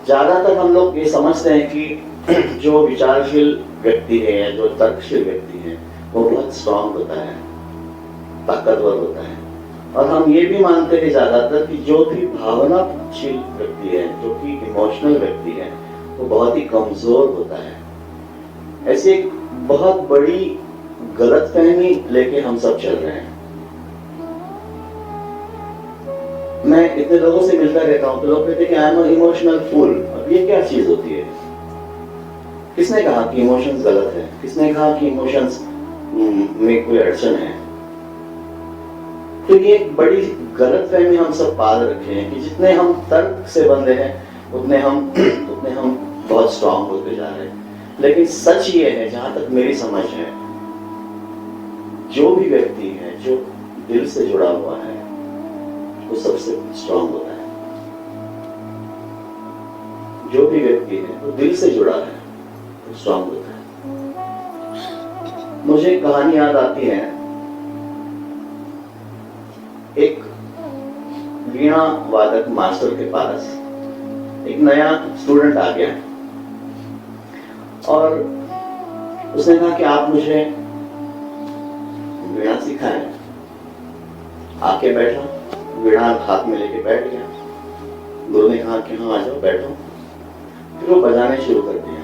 ज्यादातर हम लोग ये समझते हैं कि जो विचारशील व्यक्ति है या जो तर्कशील व्यक्ति है वो बहुत स्ट्रांग होता है, ताकतवर होता है। और हम ये भी मानते हैं ज्यादातर कि जो भी भावनाशील व्यक्ति है, जो कि इमोशनल व्यक्ति है, वो बहुत ही कमजोर होता है। ऐसी एक बहुत बड़ी गलतफहमी लेके हम सब चल रहे हैं। मैं इतने लोगों से मिलता रहता हूँ तो लोग कहते हैं कि आई एम इमोशनल फूल। अब ये क्या चीज होती है? किसने कहा कि इमोशंस गलत है? किसने कहा कि इमोशंस में कोई अड़चन है? तो ये एक बड़ी गलतफहमी हम सब पाल रखे हैं कि जितने हम तर्क से बंधे हैं उतने हम बहुत स्ट्रांग होते जा रहे हैं। लेकिन सच ये है, जहां तक मेरी समझ है, जो भी व्यक्ति है जो दिल से जुड़ा हुआ है वो सबसे स्ट्रांग होता है। जो भी व्यक्ति है वो दिल से जुड़ा है वो स्ट्रांग होता है। मुझे एक कहानी याद आती है। एक वीणा वादक मास्टर के पास एक नया स्टूडेंट आ गया और उसने कहा कि आप मुझे वीणा सिखाएं। आके बैठा, वीणा हाथ में लेके बैठ गया। गुरु ने कहा कि हाँ आ जाओ बैठो। फिर वो बजाने शुरू कर दिया।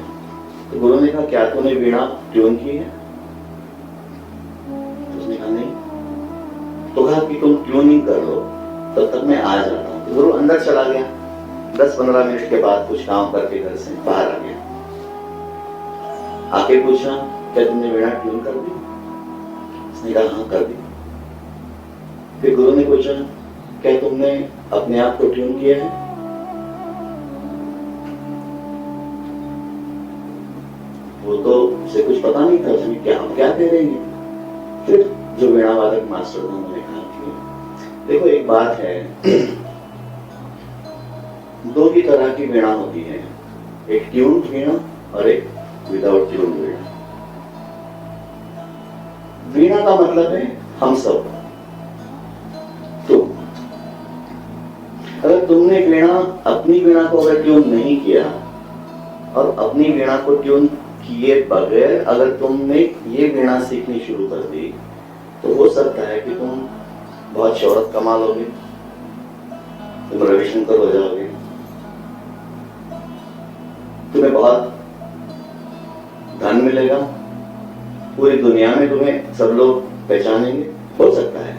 तो गुरु ने कहा क्या तूने वीणा ट्यून की है? उसने कहा नहीं। तो कहा कि तुम ट्यूनिंग कर लो, तब तक मैं आ जाता हूँ। तो गुरु अंदर चला गया। 10-15 मिनट के बाद कुछ काम करके घर से बाहर आ गया। आके पूछा क्या तुमने वीणा ट्यून कर दी? उसने कहा हाँ कर दी। फिर गुरु ने पूछा क्या तुमने अपने आप को ट्यून किया है? वो तो उसे कुछ पता नहीं था, उसने क्या हम क्या कह रहे हैं। फिर जो वीणा वादक मास्टर था उन्होंने कहा कि देखो एक बात है, दो ही तरह की वीणा होती है, एक ट्यून्ड वीणा और एक विदाउट ट्यून्ड वीणा। वीणा का मतलब है हम सब। तुम अगर तुमने वीणा अपनी वीणा को अगर ट्यून नहीं किया और अपनी वीणा को ट्यून किए बगैर अगर तुमने ये वीणा सीखनी शुरू कर दी तो हो सकता है कि तुम बहुत शोहरत कमा लोगे, तुम रविशंकर हो जाओगे, तुम्हें बहुत धन मिलेगा, पूरी दुनिया में तुम्हें सब लोग पहचानेंगे, हो सकता है।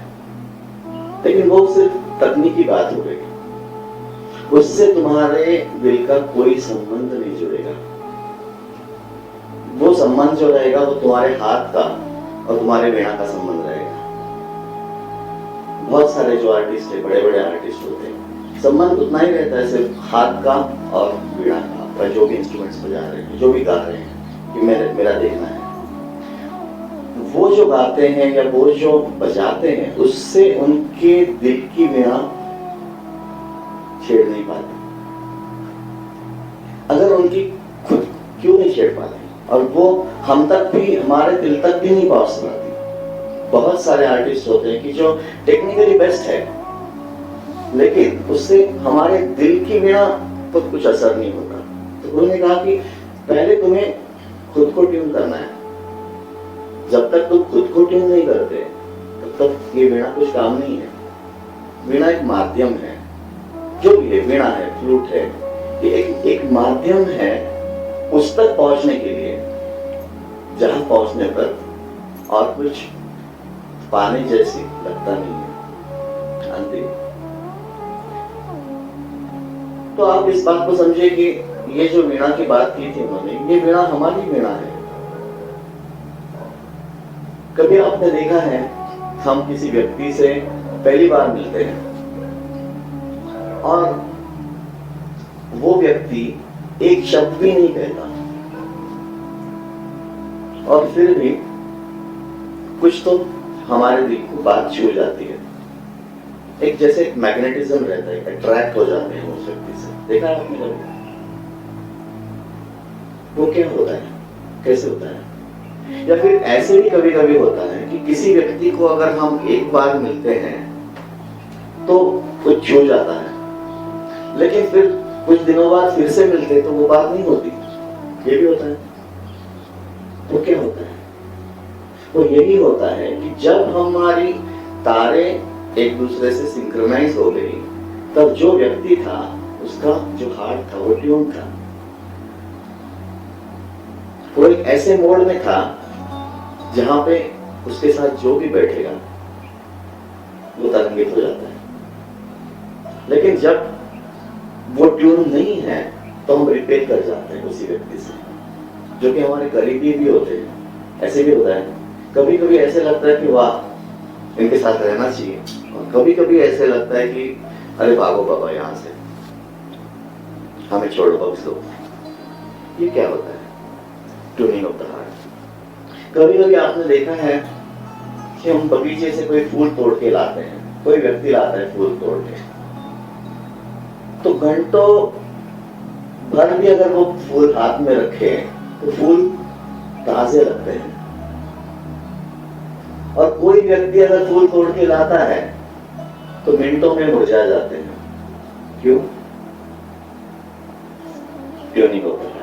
लेकिन वो सिर्फ तकनीकी बात हो गई, उससे तुम्हारे दिल का कोई संबंध नहीं जुड़ेगा। वो संबंध जो रहेगा वो तुम्हारे हाथ का और तुम्हारे वीणा का संबंध रहेगा। बहुत सारे जो आर्टिस्ट है, बड़े बड़े आर्टिस्ट होते हैं, संबंध उतना ही रहता है सिर्फ हाथ का और वीणा का, जो भी इंस्ट्रूमेंट्स बजा रहे हैं, जो भी गा रहे हैं, कि मेरा देखना है। वो जो गाते हैं या वो जो बजाते हैं उससे उनके दिल की वीणा छेड़ नहीं पाते। अगर उनकी खुद क्यों नहीं छेड़ पाते और वो हम तक भी, हमारे दिल तक भी नहीं पहुंच पाती। बहुत सारे आर्टिस्ट होते हैं कि जो टेक्निकली बेस्ट है लेकिन उससे हमारे दिल की वीणा पर कुछ असर नहीं होता। तो उन्होंने कहा कि पहले तुम्हें खुद को ट्यून करना है। जब तक तुम खुद को ट्यून नहीं करते तब तक ये वीणा कुछ काम नहीं है। वीणा एक माध्यम है, जो भी है, वीणा है, फ्लूट है, ये एक माध्यम है उस तक पहुंचने के लिए जहां पहुंचने पर और कुछ पाने जैसी लगता नहीं है। अंतिम तो आप इस बात को समझिए कि ये जो वीणा की बात की थी उन्होंने, ये वीणा हमारी वीणा है। कभी आपने देखा है हम किसी व्यक्ति से पहली बार मिलते हैं और वो व्यक्ति एक शब्द भी नहीं कहता और फिर भी कुछ तो हमारे दिल को बात छू जाती है। एक जैसे एक मैग्नेटिज्म रहता है, अट्रैक्ट हो जाते हैं उस व्यक्ति से। देखा है आपने कभी? वो क्या होता है, कैसे होता है? या फिर ऐसे भी कभी कभी होता है कि किसी व्यक्ति को अगर हम एक बार मिलते हैं तो कुछ छू जाता है, लेकिन फिर कुछ दिनों बाद फिर से मिलते तो वो बात नहीं होती। ये भी होता है। तो क्या होता है? वो यही होता है कि जब हमारी तारे एक दूसरे से सिंक्रोनाइज हो गई, तब जो व्यक्ति था उसका जो हार्ट था वो ट्यून था। वो एक ऐसे मोड में था जहां पे उसके साथ जो भी बैठेगा वो तरंगित हो जाता है। लेकिन जब वो ट्यून नहीं है तो हम रिपेल कर जाते हैं उसी व्यक्ति से, जो कि हमारे करीबी भी होते हैं। ऐसे भी होता है, कभी कभी ऐसे लगता है कि वाह इनके साथ रहना चाहिए, और कभी कभी ऐसे लगता है कि अरे भागो बाबा यहाँ से, हमें छोड़ो बख्श दो। ये क्या होता है? Tuning of the heart. कभी कभी आपने देखा है कि हम बगीचे से कोई फूल तोड़ के लाते हैं, कोई व्यक्ति लाता है फूल तोड़ के, तो घंटों भर भी अगर वो फूल हाथ में रखे तो फूल ताजे लगते हैं। और कोई व्यक्ति अगर फूल तोड़ के लाता है तो मिनटों में मुरझा जाते हैं। क्यों? ट्यूनिंग होता है।